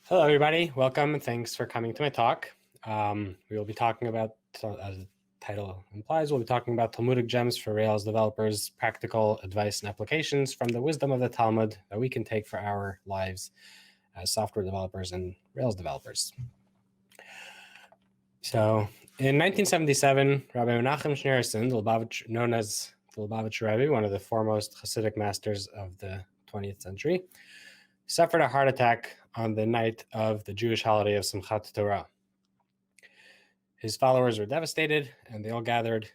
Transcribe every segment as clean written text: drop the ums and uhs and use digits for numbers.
Hello, everybody. Welcome and thanks for coming to my talk. We will be talking about, as the title implies, we'll be talking about Talmudic gems for Rails developers, practical advice and applications from the wisdom of the Talmud that we can take for our lives as software developers and Rails developers. So in 1977, Rabbi Menachem Schneerson, known as the Lubavitcher Rebbe, one of the foremost Hasidic masters of the 20th century, suffered a heart attack on the night of the Jewish holiday of Simchat Torah. His followers were devastated, and they all gathered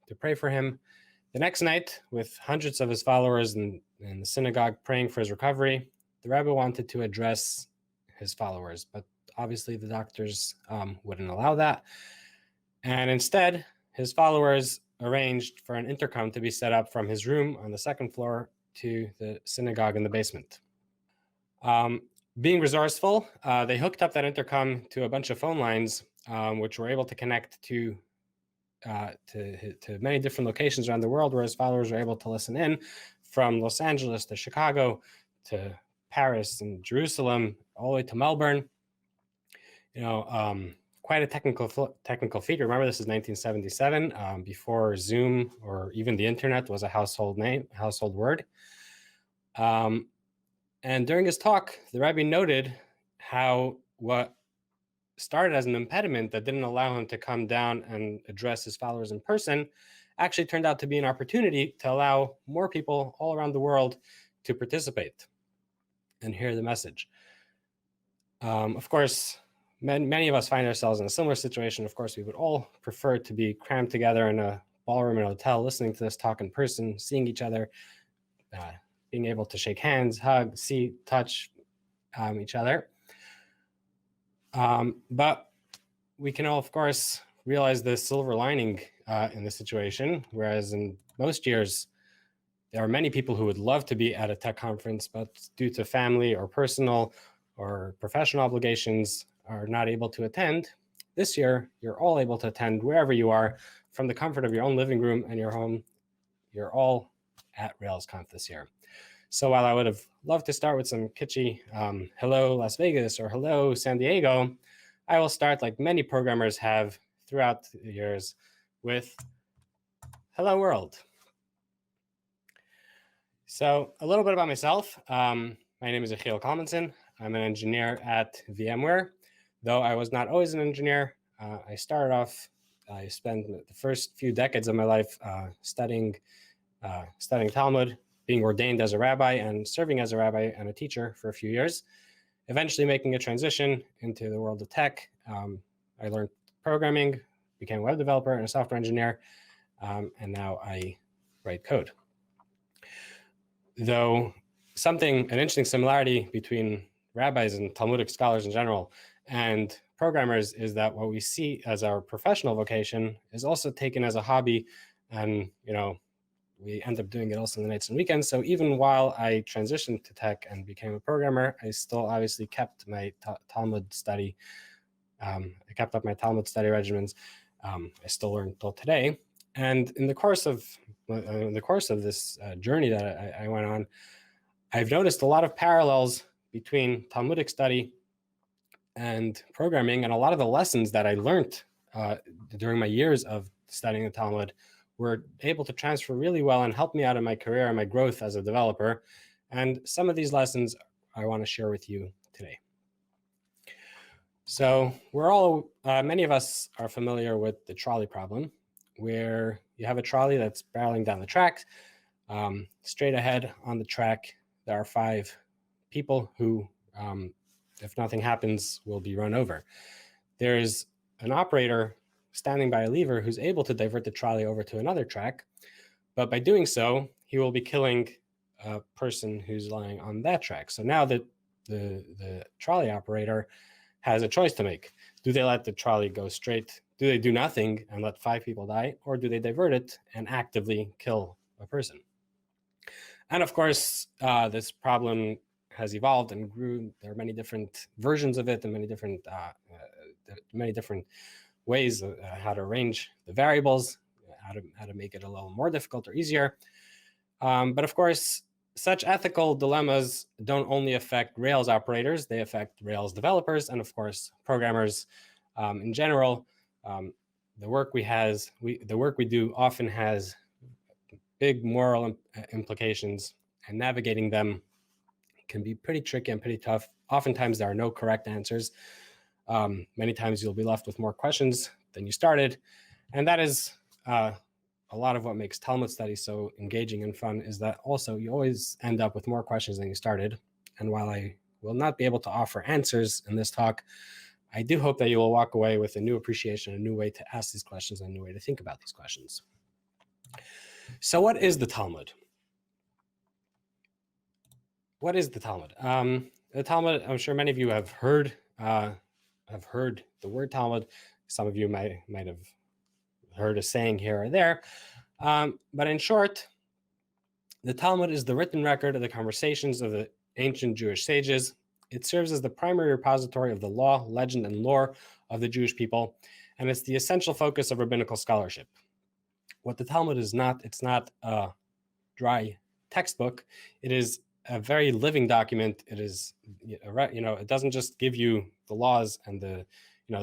to pray for him. The next night, with hundreds of his followers in the synagogue praying for his recovery, the Rebbe wanted to address his followers, but obviously the doctors wouldn't allow that. And instead, his followers arranged for an intercom to be set up from his room on the second floor to the synagogue in the basement. Being resourceful, they hooked up that intercom to a bunch of phone lines, which were able to connect to many different locations around the world, where his followers were able to listen in, from Los Angeles to Chicago to Paris and Jerusalem, all the way to Melbourne. Quite a technical feat. Remember, this is 1977, before Zoom or even the internet was a household word. And during his talk, the Rebbe noted how what started as an impediment that didn't allow him to come down and address his followers in person actually turned out to be an opportunity to allow more people all around the world to participate and hear the message. Of course, many of us find ourselves in a similar situation. Of course, we would all prefer to be crammed together in a ballroom in a hotel, listening to this talk in person, seeing each other, being able to shake hands, hug, see, touch each other. But we can all, of course, realize the silver lining in the situation, whereas in most years, there are many people who would love to be at a tech conference, but due to family or personal or professional obligations are not able to attend. This year, you're all able to attend wherever you are from the comfort of your own living room and your home. You're all at RailsConf this year. So while I would have loved to start with some kitschy hello Las Vegas or hello San Diego, I will start, like many programmers have throughout the years, with hello world. So a little bit about myself. My name is Yechiel Kalmenson. I'm an engineer at VMware. Though I was not always an engineer, I spent the first few decades of my life studying Talmud, being ordained as a rabbi and serving as a rabbi and a teacher for a few years, eventually making a transition into the world of tech. I learned programming, became a web developer and a software engineer, and now I write code. Though an interesting similarity between rabbis and Talmudic scholars in general and programmers is that what we see as our professional vocation is also taken as a hobby, and we end up doing it also on the nights and weekends. So even while I transitioned to tech and became a programmer, I still obviously kept my Talmud study. I kept up my Talmud study regimens. I still learn till today. And in the course of this journey that I went on, I've noticed a lot of parallels between Talmudic study and programming, and a lot of the lessons that I learned during my years of studying the Talmud were able to transfer really well and help me out in my career and my growth as a developer. And some of these lessons I want to share with you today. So many of us are familiar with the trolley problem, where you have a trolley that's barreling down the track. Straight ahead on the track, there are 5 people who, if nothing happens, will be run over. There's an operator standing by a lever who's able to divert the trolley over to another track, but by doing so, he will be killing a person who's lying on that track. So now the trolley operator has a choice to make. Do they let the trolley go straight? Do they do nothing and let 5 people die? Or do they divert it and actively kill a person? And of course, this problem has evolved and grew. There are many different versions of it and many different ways how to arrange the variables, how to make it a little more difficult or easier. But of course, such ethical dilemmas don't only affect Rails operators, they affect Rails developers and, of course, programmers in general. The work we do often has big moral implications, and navigating them can be pretty tricky and pretty tough. Oftentimes, there are no correct answers. Many times, you'll be left with more questions than you started, and that is a lot of what makes Talmud study so engaging and fun, is that also you always end up with more questions than you started. And while I will not be able to offer answers in this talk, I do hope that you will walk away with a new appreciation, a new way to ask these questions, and a new way to think about these questions. So what is the Talmud? What is the Talmud? The Talmud, I'm sure many of you have heard the word Talmud. Some of you might have heard a saying here or there. But in short, the Talmud is the written record of the conversations of the ancient Jewish sages. It serves as the primary repository of the law, legend, and lore of the Jewish people, and it's the essential focus of rabbinical scholarship. What the Talmud is not, it's not a dry textbook. It is a very living document. It is, it doesn't just give you the laws and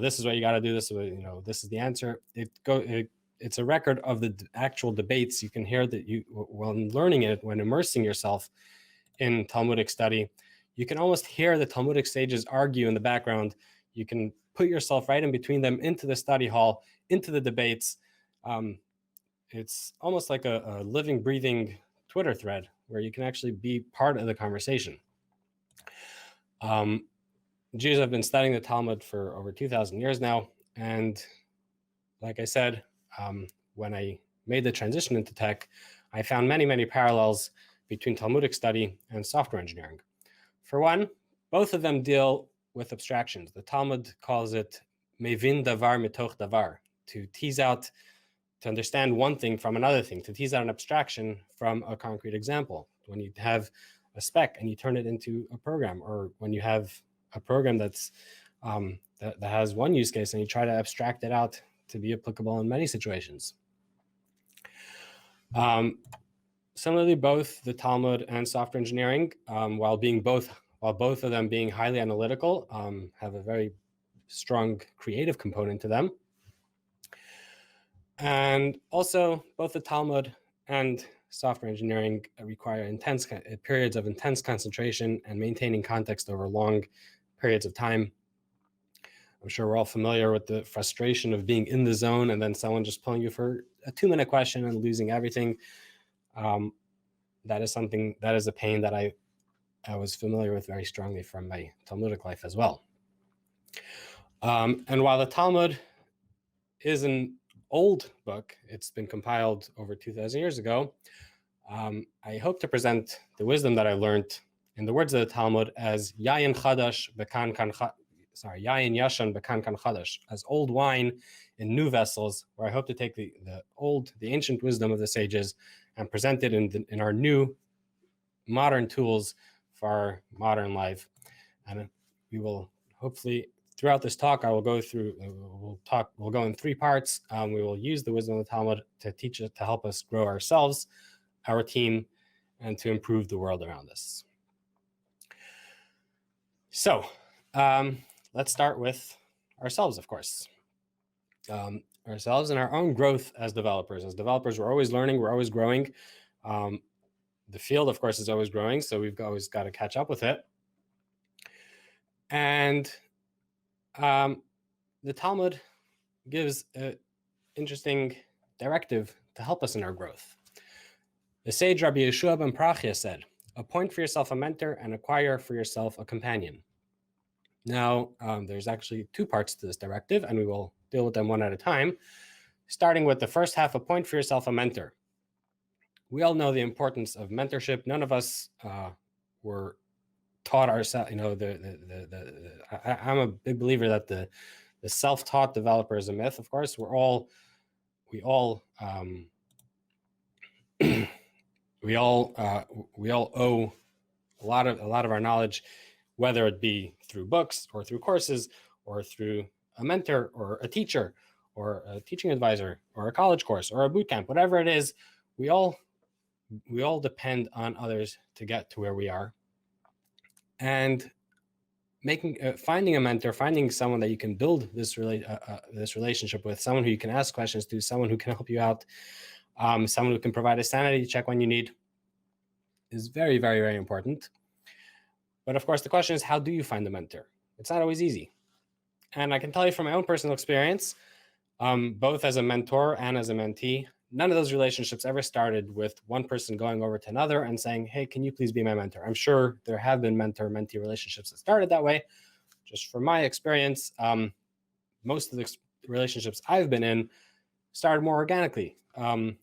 this is what you got to do. This is this is the answer. It's a record of the actual debates. You can hear that when learning it, when immersing yourself in Talmudic study, you can almost hear the Talmudic sages argue in the background. You can put yourself right in between them into the study hall, into the debates. It's almost like a living, breathing Twitter thread where you can actually be part of the conversation. Jews have been studying the Talmud for over 2,000 years now. And like I said, when I made the transition into tech, I found many, many parallels between Talmudic study and software engineering. For one, both of them deal with abstractions. The Talmud calls it mevin davar mitoch davar, to tease out, to understand one thing from another thing, to tease out an abstraction from a concrete example. When you have a spec and you turn it into a program, or when you have a program that's that has one use case and you try to abstract it out to be applicable in many situations. Similarly, both the Talmud and software engineering, while both of them being highly analytical, have a very strong creative component to them. And also, both the Talmud and software engineering require intense periods of intense concentration and maintaining context over long periods of time. I'm sure we're all familiar with the frustration of being in the zone and then someone just pulling you for a 2-minute question and losing everything. That is a pain that I was familiar with very strongly from my Talmudic life as well. And while the Talmud is an old book, it's been compiled over 2,000 years ago, I hope to present the wisdom that I learned in the words of the Talmud as yayin yashan bekan kan chadash, as old wine in new vessels, where I hope to take the ancient wisdom of the sages and present it in our new modern tools for our modern life. And we will hopefully, throughout this talk, we'll go in 3 parts. We will use the wisdom of the Talmud to teach us, to help us grow ourselves, our team, and to improve the world around us. So let's start with ourselves, of course. Ourselves and our own growth as developers. As developers, we're always learning, we're always growing. The field, of course, is always growing, so we've always got to catch up with it. And the Talmud gives an interesting directive to help us in our growth. The sage Rabbi Yeshua ben Prachia said, "Appoint for yourself a mentor and acquire for yourself a companion." Now, there's actually 2 parts to this directive, and we will deal with them one at a time. Starting with the first half, appoint for yourself a mentor. We all know the importance of mentorship. None of us were taught ourselves. I'm a big believer that the self-taught developer is a myth. Of course, we all owe a lot of our knowledge, whether it be through books or through courses or through a mentor or a teacher or a teaching advisor or a college course or a boot camp, whatever it is. We all we all depend on others to get to where we are. And finding a mentor, finding someone that you can build this relationship with, someone who you can ask questions to, someone who can help you out, someone who can provide a sanity check when you need, is very, very, very important. But of course, the question is, how do you find a mentor? It's not always easy. And I can tell you from my own personal experience, both as a mentor and as a mentee, none of those relationships ever started with one person going over to another and saying, hey, can you please be my mentor? I'm sure there have been mentor-mentee relationships that started that way. Just from my experience, most of the relationships I've been in started more organically.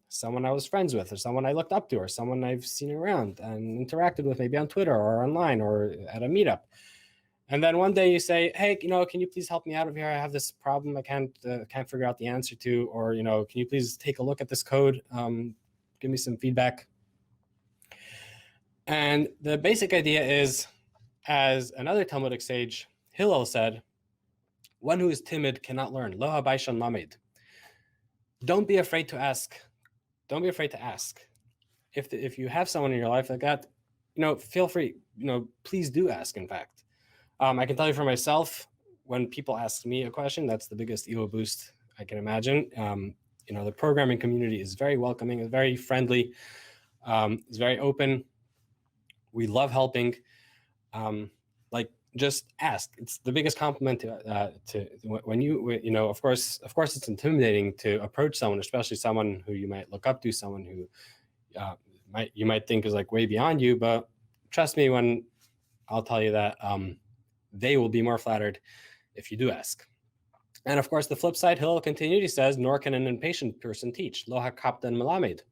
Someone I was friends with, or someone I looked up to, or someone I've seen around and interacted with, maybe on Twitter or online or at a meetup. And then one day you say, hey, can you please help me out over here? I have this problem I can't figure out the answer to, or, can you please take a look at this code? Give me some feedback. And the basic idea is, as another Talmudic sage, Hillel, said, one who is timid cannot learn. Lo habaishan lamed. Don't be afraid to ask. Don't be afraid to ask. If you have someone in your life like that, feel free, please do ask, in fact. I can tell you for myself, when people ask me a question, that's the biggest ego boost I can imagine. The programming community is very welcoming, is very friendly, is very open. We love helping. Just ask. It's the biggest compliment to when you of course it's intimidating to approach someone, especially someone who you might look up to, someone who you might think is like way beyond you. But trust me when I'll tell you that they will be more flattered if you do ask. And of course, the flip side, Hillel continued, he says, nor can an impatient person teach. Lo hakaptan melamed.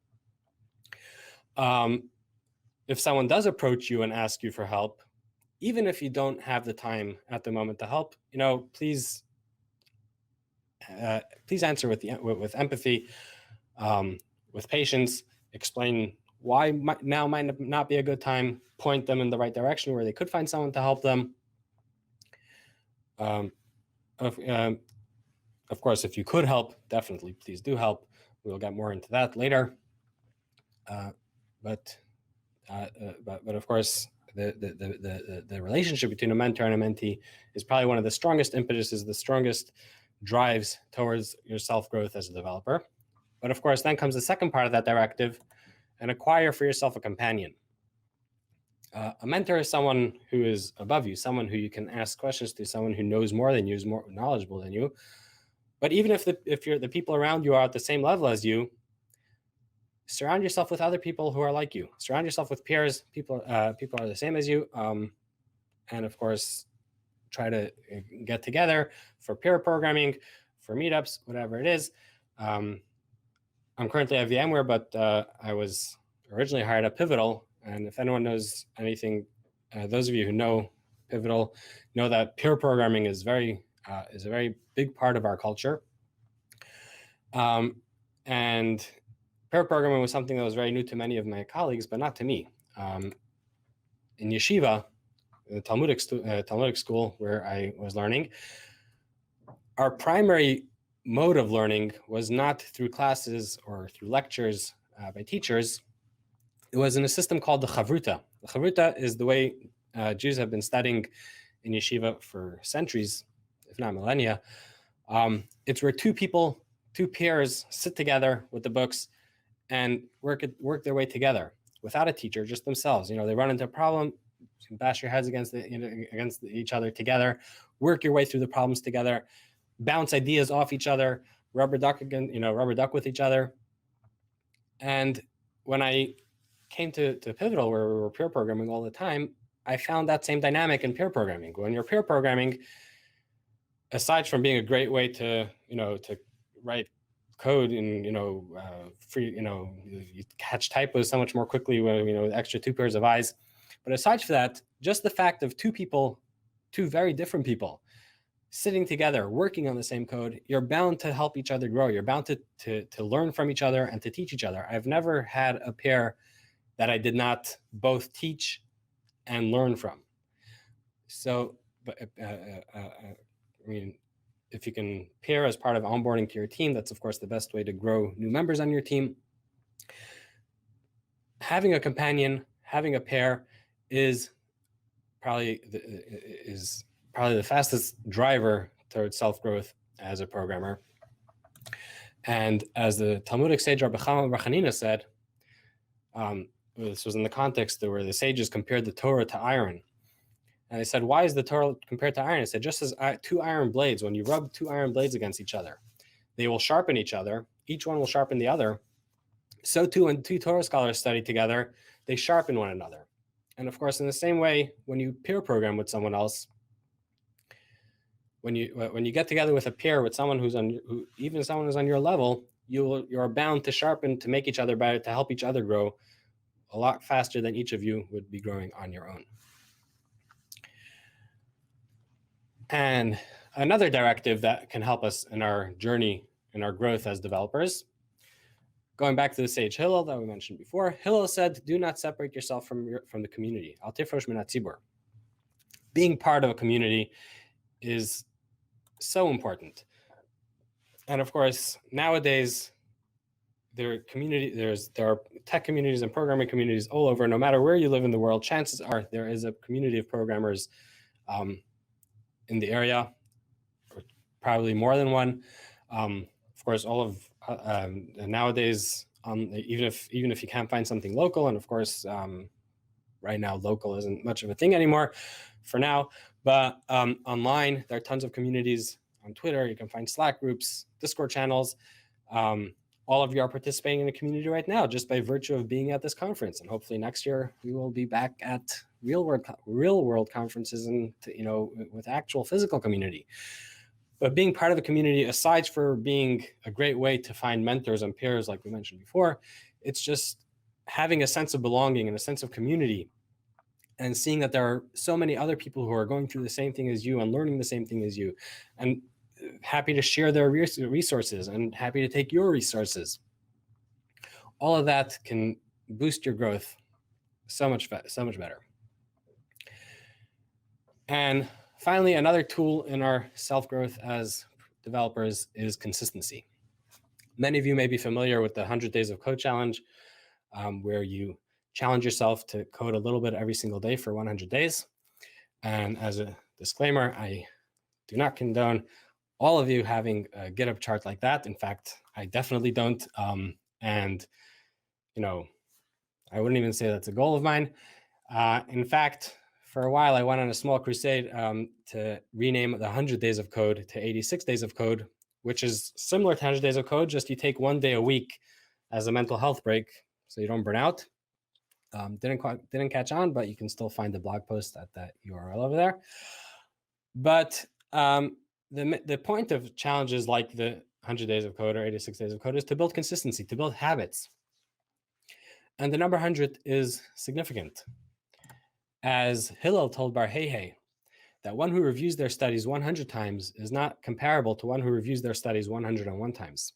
If someone does approach you and ask you for help, even if you don't have the time at the moment to help, please answer with empathy, with patience, explain why now might not be a good time, point them in the right direction where they could find someone to help them. Of course, if you could help, definitely please do help. We'll get more into that later. But of course, the relationship between a mentor and a mentee is probably one of the strongest impetuses, the strongest drives towards your self-growth as a developer. But of course, then comes the second part of that directive, and acquire for yourself a companion. A mentor is someone who is above you, someone who you can ask questions to, someone who knows more than you, is more knowledgeable than you. But even if the people around you are at the same level as you, surround yourself with other people who are like you. Surround yourself with peers, people are the same as you. And of course, try to get together for peer programming, for meetups, whatever it is. I'm currently at VMware, but I was originally hired at Pivotal. And if anyone knows anything, those of you who know Pivotal know that peer programming is a very big part of our culture. And peer programming was something that was very new to many of my colleagues, but not to me. In yeshiva, the Talmudic school where I was learning, our primary mode of learning was not through classes or through lectures by teachers. It was in a system called the chavruta. The chavruta is the way Jews have been studying in yeshiva for centuries, if not millennia. It's where two peers sit together with the books and work their way together without a teacher, just themselves. They run into a problem, you bash your heads against each other together, work your way through the problems together, bounce ideas off each other, rubber duck with each other. And when I came to Pivotal, where we were peer programming all the time, I found that same dynamic in peer programming. When you're peer programming, aside from being a great way to write code and free, you catch typos so much more quickly when extra 2 pairs of eyes. But aside from that, just the fact of two very different people sitting together, working on the same code, you're bound to help each other grow. You're bound to learn from each other and to teach each other. I've never had a pair that I did not both teach and learn from. So, if you can pair as part of onboarding to your team, that's of course the best way to grow new members on your team. having a companion, having a pair is probably the fastest driver towards self-growth as a programmer. And as the Talmudic sage Rabbi Chama bar Chanina said, this was in the context where the sages compared the Torah to iron. And they said, why is the Torah compared to iron? It said, just as two iron blades, when you rub two iron blades against each other, they will sharpen each other. Each one will sharpen the other. So too, when two Torah scholars study together, they sharpen one another. And of course, in the same way, when you peer program with someone else, when you get together with a peer, with someone who's on your level, you're bound to sharpen, to make each other better, to help each other grow a lot faster than each of you would be growing on your own. And another directive that can help us in our journey, in our growth as developers, going back to the sage Hillel that we mentioned before, Hillel said, do not separate yourself from the community. Al tifrosh min hatzibur. Being part of a community is so important. And of course, nowadays, there are tech communities and programming communities all over. No matter where you live in the world, chances are there is a community of programmers in the area, or probably more than one. Of course, all of nowadays, even if you can't find something local, and of course, right now local isn't much of a thing anymore for now, but online there are tons of communities. On Twitter, you can find Slack groups, Discord channels. All of you are participating in a community right now just by virtue of being at this conference, and hopefully next year we will be back at real world conferences and with actual physical community. But being part of a community, aside for being a great way to find mentors and peers, like we mentioned before, it's just having a sense of belonging and a sense of community, and seeing that there are so many other people who are going through the same thing as you and learning the same thing as you, and happy to share their resources and happy to take your resources. All of that can boost your growth so much better. And finally, another tool in our self-growth as developers is consistency. Many of you may be familiar with the 100 Days of Code Challenge, where you challenge yourself to code a little bit every single day for 100 days. And as a disclaimer, I do not condone all of you having a GitHub chart like that. In fact, I definitely don't. And, I wouldn't even say that's a goal of mine. In fact, for a while, I went on a small crusade to rename the 100 Days of Code to 86 Days of Code, which is similar to 100 Days of Code, just you take one day a week as a mental health break so you don't burn out. Didn't catch on, but you can still find the blog post at that URL over there. But the point of challenges like the 100 Days of Code or 86 Days of Code is to build consistency, to build habits. And the number 100 is significant. As Hillel told Bar Heihei, that one who reviews their studies 100 times is not comparable to one who reviews their studies 101 times.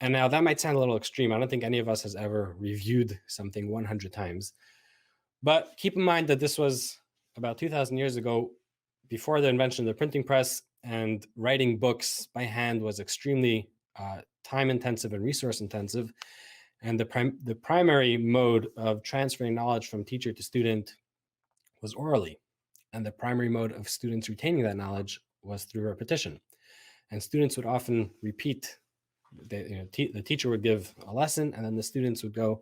And now that might sound a little extreme. I don't think any of us has ever reviewed something 100 times. But keep in mind that this was about 2,000 years ago, before the invention of the printing press, and writing books by hand was extremely time intensive and resource intensive. And the primary mode of transferring knowledge from teacher to student was orally. And the primary mode of students retaining that knowledge was through repetition. And students would often repeat. The teacher would give a lesson, and then the students would go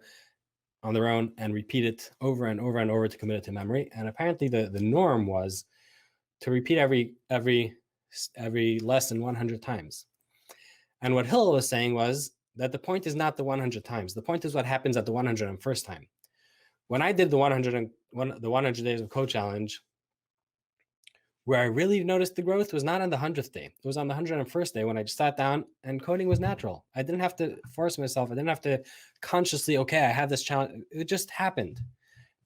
on their own and repeat it over and over and over to commit it to memory. And apparently the norm was to repeat every lesson 100 times. And what Hillel was saying was that the point is not the 100 times. The point is what happens at the 101st time. When I did the 100 Days of Code Challenge, where I really noticed the growth was not on the 100th day. It was on the 101st day when I just sat down and coding was natural. I didn't have to force myself. I didn't have to consciously, I have this challenge. It just happened.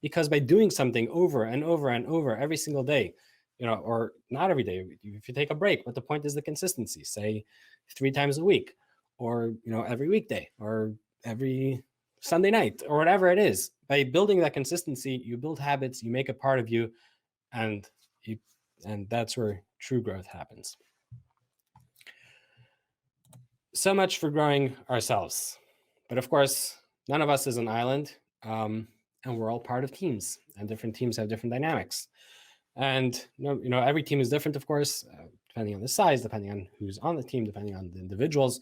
Because by doing something over and over and over every single day, or not every day, if you take a break, but the point is the consistency, say 3 times a week, or, every weekday, or every Sunday night, or whatever it is. By building that consistency, you build habits, you make it part of you, and that's where true growth happens. So much for growing ourselves. But of course, none of us is an island. And we're all part of teams, and different teams have different dynamics. And every team is different, of course, depending on the size, depending on who's on the team, depending on the individuals.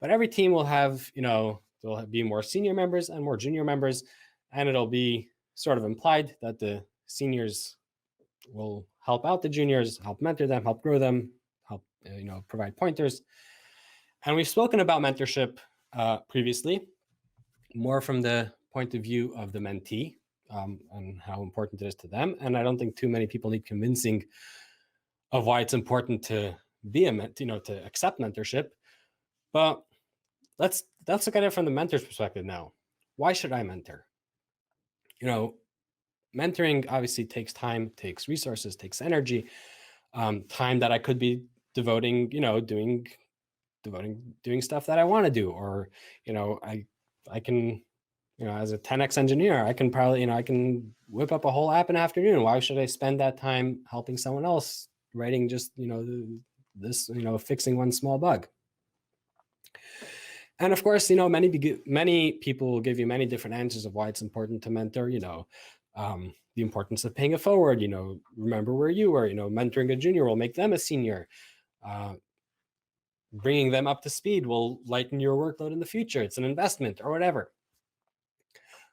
But every team will have, there'll be more senior members and more junior members, and it'll be sort of implied that the seniors will help out the juniors, help mentor them, help grow them, help provide pointers. And we've spoken about mentorship previously, more from the point of view of the mentee, and how important it is to them. And I don't think too many people need convincing of why it's important to be a mentee, to accept mentorship. But let's look at it from the mentor's perspective now. Why should I mentor? Mentoring obviously takes time, takes resources, takes energy, time that I could be devoting, doing stuff that I want to do, or I can, as a 10x engineer, I can probably, I can whip up a whole app in an afternoon. Why should I spend that time helping someone else writing just, fixing one small bug? And of course, many people will give you many different answers of why it's important to mentor, the importance of paying it forward, remember where you were, mentoring a junior will make them a senior. Bringing them up to speed will lighten your workload in the future. It's an investment or whatever.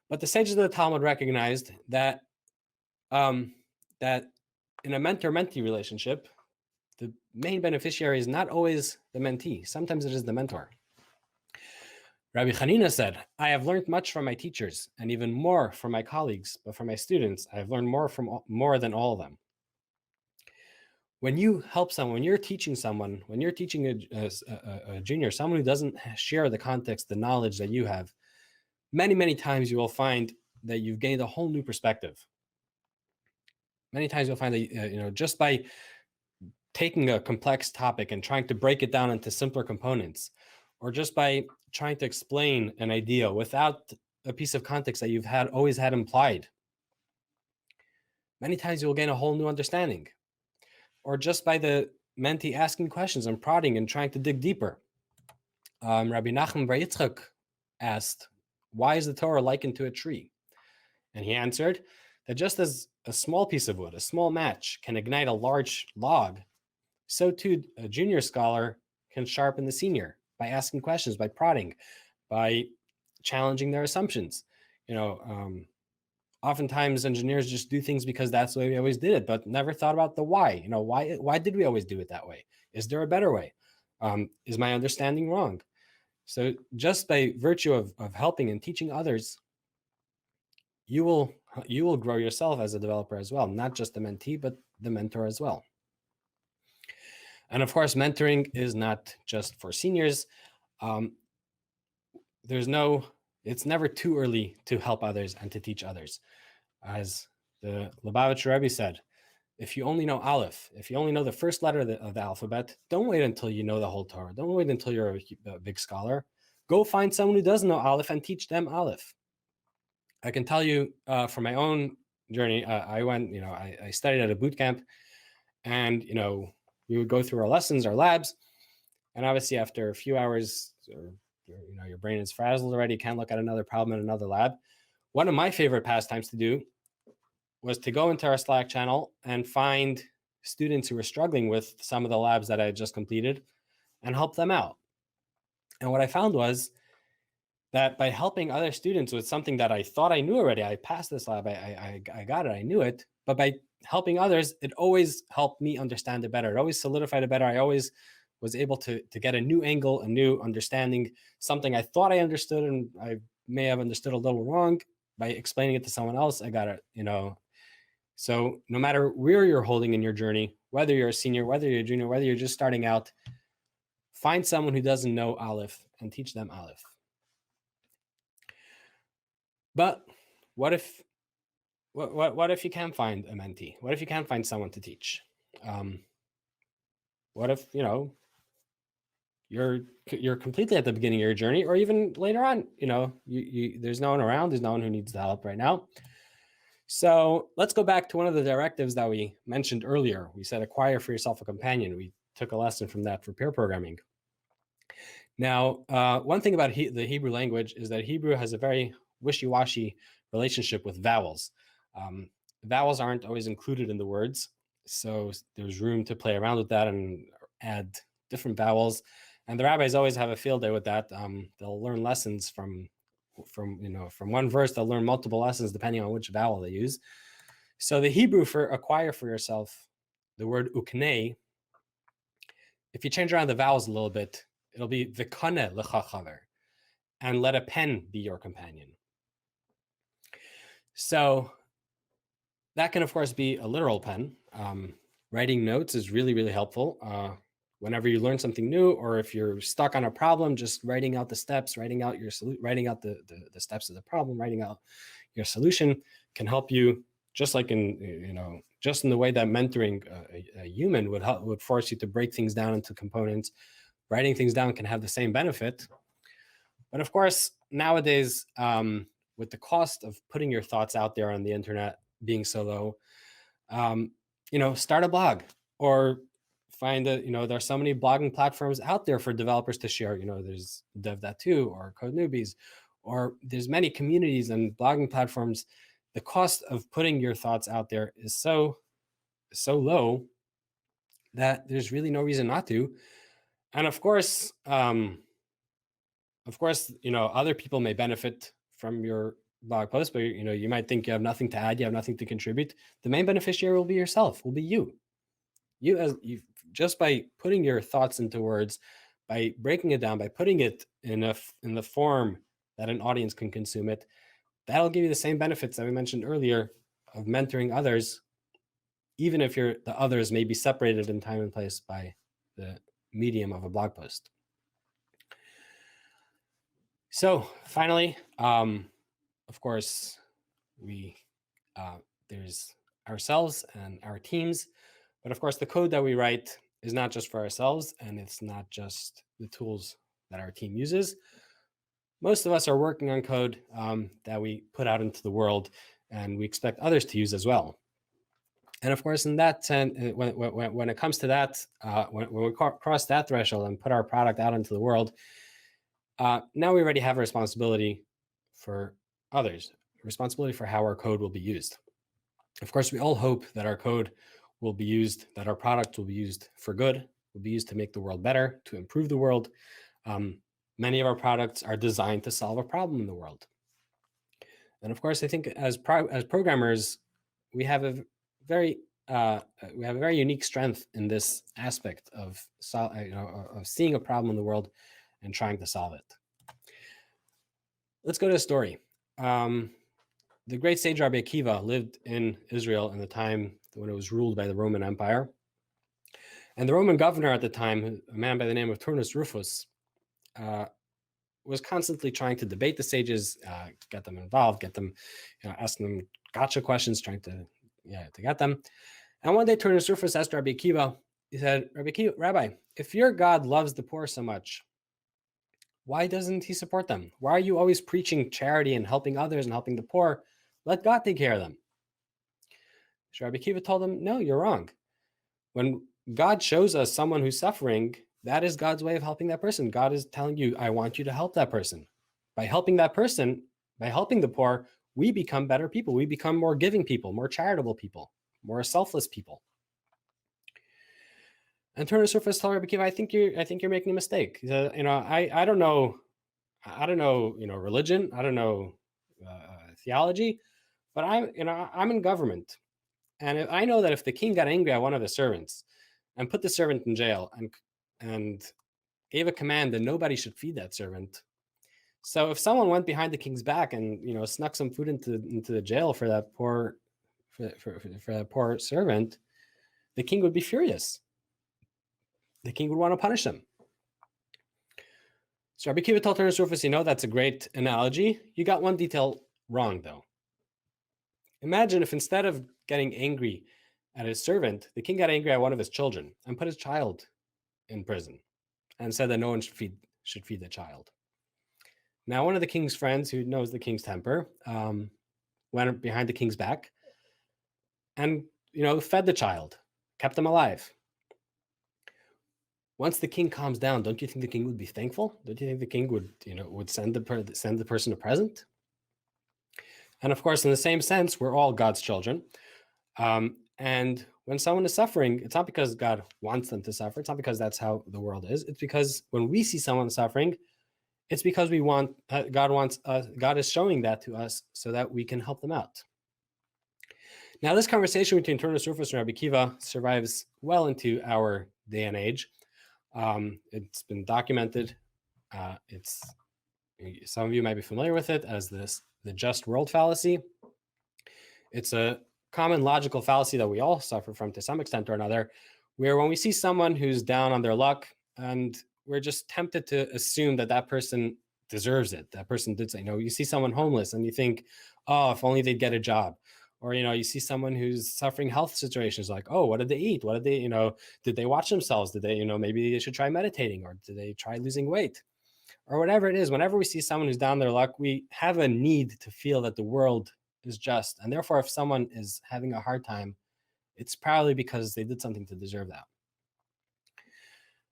But the sages of the Talmud recognized that that in a mentor-mentee relationship, the main beneficiary is not always the mentee. Sometimes it is the mentor. Rabbi Hanina said, I have learned much from my teachers and even more from my colleagues, but from my students, I have learned more than all of them. When you help someone, when you're teaching someone, when you're teaching a junior, someone who doesn't share the context, the knowledge that you have, many, many times you will find that you've gained a whole new perspective. Many times you'll find that, just by taking a complex topic and trying to break it down into simpler components, or just by trying to explain an idea without a piece of context that you've always had implied, many times you'll gain a whole new understanding. Or just by the mentee asking questions and prodding and trying to dig deeper. Rabbi Nachman Bar Yitzchak asked, why is the Torah likened to a tree? And he answered that just as a small piece of wood, a small match, can ignite a large log, so too a junior scholar can sharpen the senior by asking questions, by prodding, by challenging their assumptions. Oftentimes engineers just do things because that's the way we always did it, but never thought about the why. Why did we always do it that way? Is there a better way? Is my understanding wrong? So just by virtue of helping and teaching others, you will grow yourself as a developer as well, not just the mentee, but the mentor as well. And of course, mentoring is not just for seniors. It's never too early to help others and to teach others. As the Lubavitcher Rebbe said, if you only know Aleph, if you only know the first letter of the alphabet, don't wait until you know the whole Torah. Don't wait until you're a big scholar. Go find someone who doesn't know Aleph and teach them Aleph. I can tell you from my own journey, I went, I studied at a boot camp, and, we would go through our lessons, our labs, and obviously after a few hours, your brain is frazzled already, can't look at another problem in another lab. One of my favorite pastimes to do was to go into our Slack channel and find students who were struggling with some of the labs that I had just completed and help them out. And what I found was that by helping other students with something that I thought I knew already, I passed this lab, I got it, I knew it, but by helping others, it always helped me understand it better. It always solidified it better. I always was able to get a new angle, a new understanding, something I thought I understood and I may have understood a little wrong. By explaining it to someone else, I got it, So no matter where you're holding in your journey, whether you're a senior, whether you're a junior, whether you're just starting out, find someone who doesn't know Aleph and teach them Aleph. But what if you can't find a mentee? What if you can't find someone to teach? What if you're completely at the beginning of your journey, or even later on? There's no one around. There's no one who needs the help right now. So let's go back to one of the directives that we mentioned earlier. We said acquire for yourself a companion. We took a lesson from that for pair programming. Now, one thing about the Hebrew language is that Hebrew has a very wishy-washy relationship with vowels. Vowels aren't always included in the words, so there's room to play around with that and add different vowels. And the rabbis always have a field day with that. They'll learn lessons from one verse. They'll learn multiple lessons depending on which vowel they use. So the Hebrew for acquire for yourself, the word uknei, if you change around the vowels a little bit, it'll be v'kane lecha chaver, and let a pen be your companion. So that can, of course, be a literal pen. Writing notes is really, really helpful. Whenever you learn something new, or if you're stuck on a problem, just writing out the steps, writing out the steps of the problem, writing out your solution can help you. Just like just in the way that mentoring a human would force you to break things down into components, writing things down can have the same benefit. But of course, nowadays, with the cost of putting your thoughts out there on the internet being so low, start a blog, or find there's so many blogging platforms out there for developers to share. There's Dev.that2 or Code Newbies, or there's many communities and blogging platforms. The cost of putting your thoughts out there is so low that there's really no reason not to. And of course, other people may benefit from your blog post, but you might think you have nothing to add, you have nothing to contribute. The main beneficiary will be yourself, will be you. You just by putting your thoughts into words, by breaking it down, by putting it in the form that an audience can consume it, that'll give you the same benefits that we mentioned earlier of mentoring others, even if the others may be separated in time and place by the medium of a blog post. So finally, of course, there's ourselves and our teams, but of course the code that we write is not just for ourselves, and it's not just the tools that our team uses. Most of us are working on code that we put out into the world, and we expect others to use as well. And of course, in that sense, when it comes to that, when we cross that threshold and put our product out into the world, now we already have a responsibility for others, a responsibility for how our code will be used. Of course, we all hope that our code will be used, that our product will be used for good, will be used to make the world better, to improve the world. Many of our products are designed to solve a problem in the world. And of course, I think as programmers, we have a very unique strength in this aspect of seeing a problem in the world and trying to solve it. Let's go to a story. The great sage Rabbi Yechiel lived in Israel in the time when it was ruled by the Roman Empire. And the Roman governor at the time, a man by the name of Turnus Rufus, was constantly trying to debate the sages, get them involved, get them, asking them gotcha questions, trying to get them. And one day Turnus Rufus asked Rabbi Yechiel, he said, Rabbi, if your God loves the poor so much, why doesn't he support them? Why are you always preaching charity and helping others and helping the poor? Let God take care of them. So Rabbi Yechiel told him, no, you're wrong. When God shows us someone who's suffering, that is God's way of helping that person. God is telling you, I want you to help that person. By helping that person, by helping the poor, we become better people. We become more giving people, more charitable people, more selfless people. And Turnus Rufus told Rabbi Yechiel, I think you're making a mistake. He said, I don't know, religion. I don't know theology, but I'm in government, and I know that if the king got angry at one of the servants and put the servant in jail and gave a command that nobody should feed that servant. So if someone went behind the king's back and snuck some food into the jail for that poor for that poor servant, the king would be furious. The king would want to punish him. So Rabbi Yechiel told Turnus Rufus, that's a great analogy. You got one detail wrong, though. Imagine if instead of getting angry at his servant, the king got angry at one of his children and put his child in prison and said that no one should feed the child. Now, one of the king's friends who knows the king's temper went behind the king's back and, fed the child, kept him alive. Once the king calms down, don't you think the king would be thankful? Don't you think the king would send the person a present? And of course, in the same sense, we're all God's children. And when someone is suffering, it's not because God wants them to suffer. It's not because that's how the world is. It's because when we see someone suffering, it's because we want God wants us. God is showing that to us so that we can help them out. Now, this conversation between Turnus Rufus and Rabbi Kiva survives well into our day and age. It's been documented. It's some of you might be familiar with it as the just world fallacy. It's a common logical fallacy that we all suffer from to some extent or another, where when we see someone who's down on their luck and we're just tempted to assume that that person deserves it. That person did say, you see someone homeless and you think, oh, if only they'd get a job. Or, you see someone who's suffering health situations like, oh, what did they eat? What did they, did they watch themselves? Did they, maybe they should try meditating, or did they try losing weight? Or whatever it is, whenever we see someone who's down their luck, we have a need to feel that the world is just. And therefore, if someone is having a hard time, it's probably because they did something to deserve that.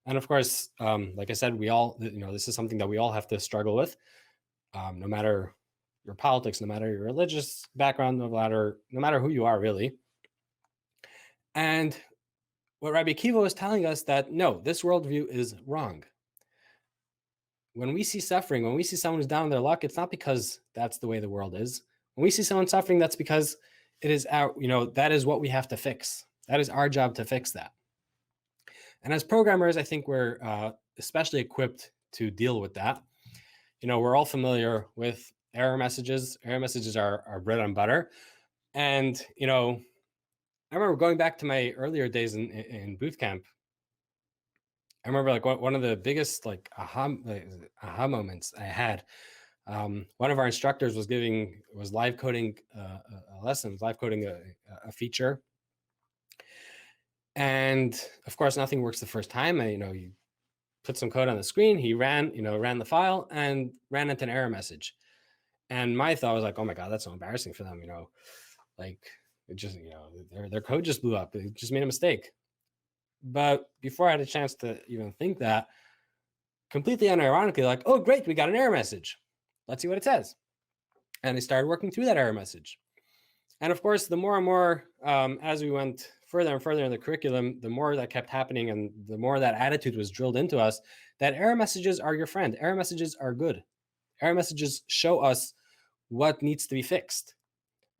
And of course, like I said, we all, this is something that we all have to struggle with, no matter your politics, no matter your religious background, no matter who you are, really. And what Rabbi Kiva was telling us that, no, this worldview is wrong. When we see suffering, when we see someone who's down on their luck, it's not because that's the way the world is. When we see someone suffering, that's because it is our, that is what we have to fix. That is our job to fix that. And as programmers, I think we're especially equipped to deal with that. We're all familiar with error messages. Error messages are bread and butter. And, I remember going back to my earlier days in boot camp. I remember like one of the biggest aha moments I had. One of our instructors was live coding a lesson, live coding a feature. And of course, nothing works the first time. You put some code on the screen. He ran the file and ran into an error message. And my thought was like, oh my God, that's so embarrassing for them. Like it just, their code just blew up. It just made a mistake. But before I had a chance to even think that, completely unironically, like, oh, great, we got an error message. Let's see what it says. And I started working through that error message. And of course, the more and more, as we went further and further in the curriculum, the more that kept happening and the more that attitude was drilled into us, that error messages are your friend. Error messages are good. Error messages show us what needs to be fixed.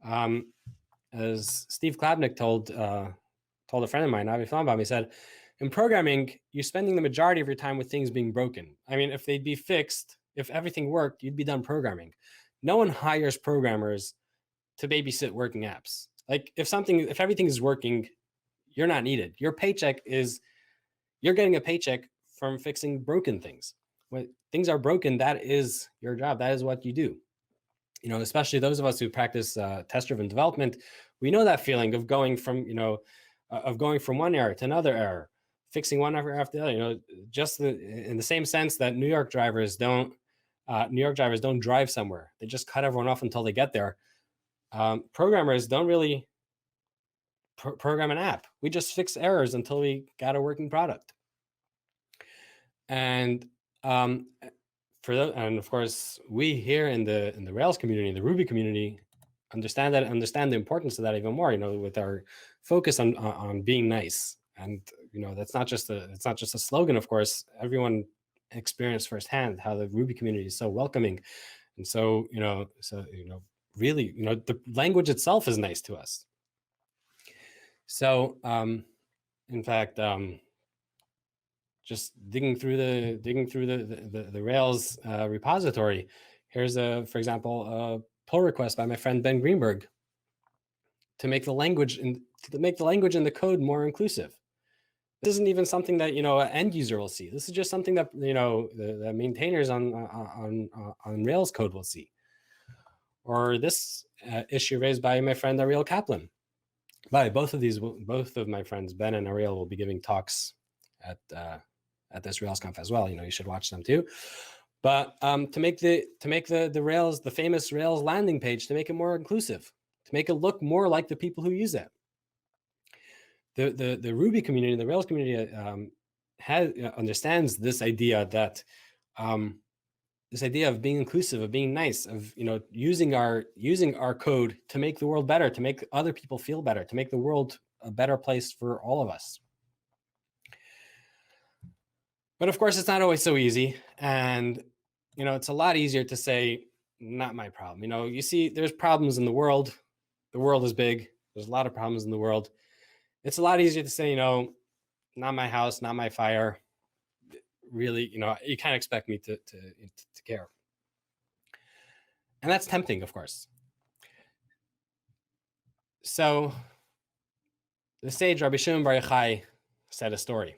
As Steve Klabnik told a friend of mine, Avi Flambaum, he said, in programming, you're spending the majority of your time with things being broken. I mean, if they'd be fixed, if everything worked, you'd be done programming. No one hires programmers to babysit working apps. Like if everything is working, you're not needed. You're getting a paycheck from fixing broken things. When things are broken, that is your job. That is what you do. Especially those of us who practice test-driven development, we know that feeling of going from one error to another error, fixing one error after the other. Just in the same sense that New York drivers don't drive somewhere; they just cut everyone off until they get there. Programmers don't really program an app. We just fix errors until we got a working product. And and of course, we here in the Rails community, the Ruby community, understand the importance of that even more. With our focus on being nice, and it's not just a slogan. Of course, everyone experienced firsthand how the Ruby community is so welcoming, and so really, the language itself is nice to us. So, in fact, just digging through the Rails repository, here's for example, a pull request by my friend Ben Greenberg to make the language in the code more inclusive. This isn't even something that an end user will see. This is just something that the maintainers on Rails code will see. Or this issue raised by my friend Ariel Kaplan. Both of my friends Ben and Ariel will be giving talks at this RailsConf as well. You should watch them too. But to make the Rails, the famous Rails landing page, to make it more inclusive, to make it look more like the people who use it. The Ruby community, the Rails community, understands this idea that this idea of being inclusive, of being nice, of using our code to make the world better, to make other people feel better, to make the world a better place for all of us. But of course, it's not always so easy, and it's a lot easier to say, "Not my problem." You see, there's problems in the world. The world is big. There's a lot of problems in the world. It's a lot easier to say, "Not my house, not my fire." Really, you can't expect me to care. And that's tempting, of course. So the sage Rabbi Shimon Bar Yochai said a story,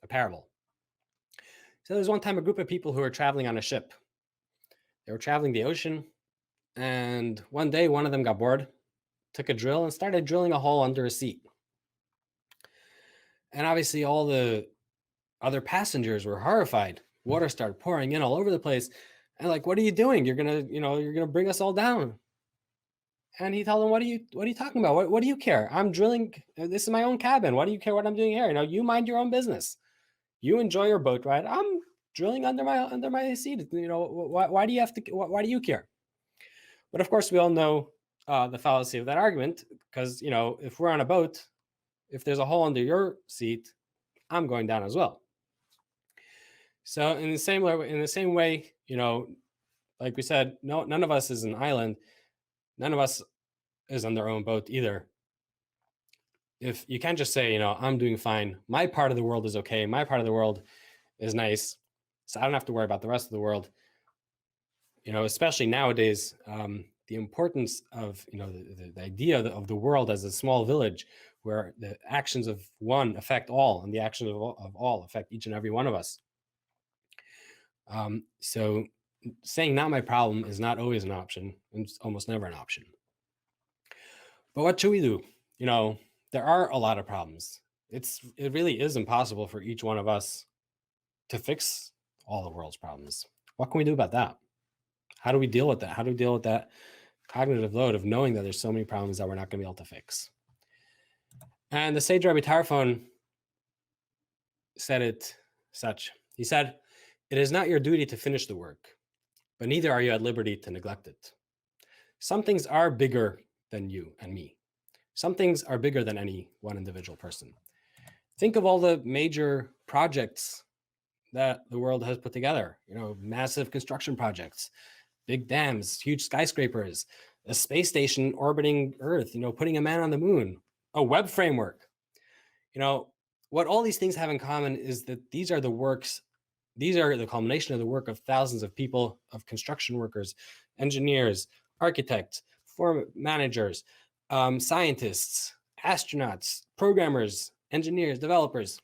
a parable. So there was one time a group of people who were traveling on a ship. They were traveling the ocean, and one day one of them got bored, took a drill, and started drilling a hole under a seat. And obviously all the other passengers were horrified. Water started pouring in all over the place. And like, "What are you doing? You're gonna bring us all down." And he told them, what are you talking about? What do you care? I'm drilling. This is my own cabin. What do you care what I'm doing here? You mind your own business. You enjoy your boat ride. I'm drilling under my seat. Why do you have to? Why do you care? But of course, we all know the fallacy of that argument, because if we're on a boat, if there's a hole under your seat, I'm going down as well. So in the same way, like we said, none of us is an island. None of us is on their own boat either. If you can't just say, I'm doing fine, my part of the world is okay, my part of the world is nice, so I don't have to worry about the rest of the world. Especially nowadays, the importance of the idea of the world as a small village where the actions of one affect all, and the actions of all affect each and every one of us. So saying "not my problem" is not always an option, and it's almost never an option. But what should we do? There are a lot of problems. It really is impossible for each one of us to fix all the world's problems. What can we do about that? How do we deal with that? How do we deal with that cognitive load of knowing that there's so many problems that we're not going to be able to fix? And the sage Rabbi Tarfon said it such. He said, "It is not your duty to finish the work, but neither are you at liberty to neglect it. Some things are bigger than you and me. Some things are bigger than any one individual person. Think of all the major projects that the world has put together, massive construction projects, big dams, huge skyscrapers, a space station orbiting Earth, putting a man on the moon, a web framework. What all these things have in common is that these are the culmination of the work of thousands of people, of construction workers, engineers, architects, managers, scientists, astronauts, programmers, engineers, developers.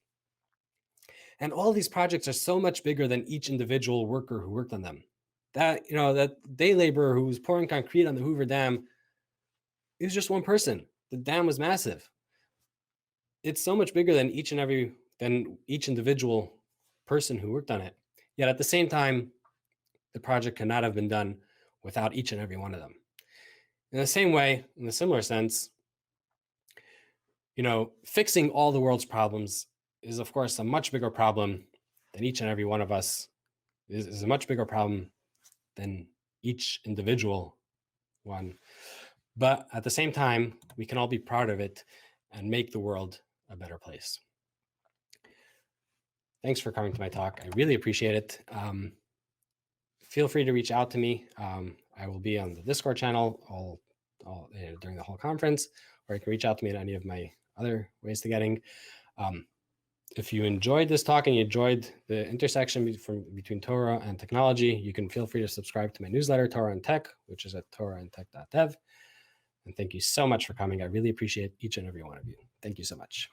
And all these projects are so much bigger than each individual worker who worked on them. That day laborer who was pouring concrete on the Hoover Dam, it was just one person. The dam was massive. It's so much bigger than each individual person who worked on it. Yet at the same time, the project could not have been done without each and every one of them. In the same way, in a similar sense, fixing all the world's problems is, of course, a much bigger problem than each and every one of us, is a much bigger problem than each individual one. But at the same time, we can all be proud of it and make the world a better place. Thanks for coming to my talk. I really appreciate it. Feel free to reach out to me. I will be on the Discord channel during the whole conference, or you can reach out to me in any of my other ways to getting. If you enjoyed this talk and you enjoyed the intersection between Torah and technology, you can feel free to subscribe to my newsletter, Torah and Tech, which is at torahandtech.dev. And thank you so much for coming. I really appreciate each and every one of you. Thank you so much.